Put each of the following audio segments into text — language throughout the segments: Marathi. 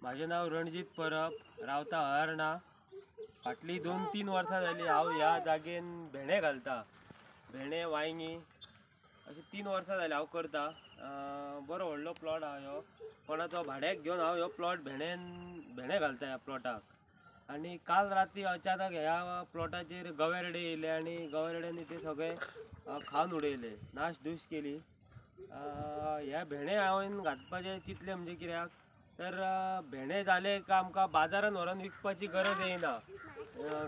माझे नाव रणजित परब, रावता हरना। फाटली 2-3 वर्सां जाली हांव ह्या जागेन भेंडे घालता। भेंडे वांयगी अशी 3 वर्सां जाली हांव करता। बरो व्हडलो प्लॉट हा ह्यो, कोणाचो भाड्याक घेवन हांव ह्यो प्लॉट भेंडे घालता ह्या प्लॉटाक। आणि काल रात्री अचानक ह्या प्लॉटाचेर गवेरडे येयले आणि गवेरड्यांनी ते सगळे खावन उडयले, नाश धूश केली। ह्या भेंडे हांवें घातपाचे चिंतले म्हणजे कित्याक तर भेंडे जाले का आमकां बाजारान व्हरून विकपाची गरज येयना।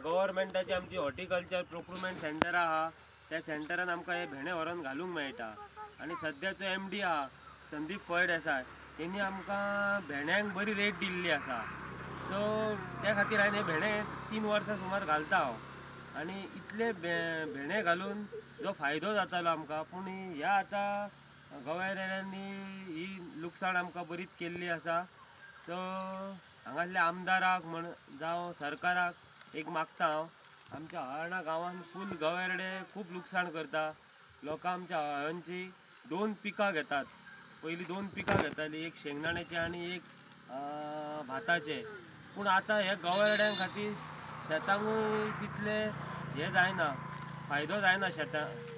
गव्हर्मेंटाची आमची हॉर्टिकल्चर प्रोक्युरमेंट सेंटर आहा, त्या सेंटरान आमकां हे भेंडे व्हरून घालूंक मेळटा। आणि सद्याचो MD आहा संदीप फळदेसाय, तेणी आमकां भेंड्यांक बरी रेट दिल्ली आसा। सो त्या खातीर हांवें हे भेंडे 3 वर्सां सुमार घालता हांव। आणि इतले भेंडे घालून जो फायदो जातालो आमकां, पूण ह्या आतां गवेरेड्यांनी ही लुकसाण आमकां बरीच केल्ली आसा। सो हांगासल्या आमदाराक म्हण जावं सरकाराक एक मागता हांव, आमच्या हळर्णा गांवांत फूल गवेरडे खूब लुकसाण करता। लोकां आमच्या हळर्णची 2 पिकां घेतात। पयलीं 2 पिकां घेतालीं, एक शेंगदाण्याचे आणि एक भाताचे। पूण आतां हे गवेरड्यां खातीर शेतांकूय तितले हे जायना, फायदो जायना शेतांक।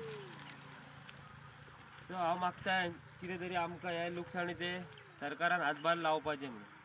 सो हांव मागता कितें तरी आमकां हे लुकसाणीचे सरकारान हातभार लावपाचें म्हणून।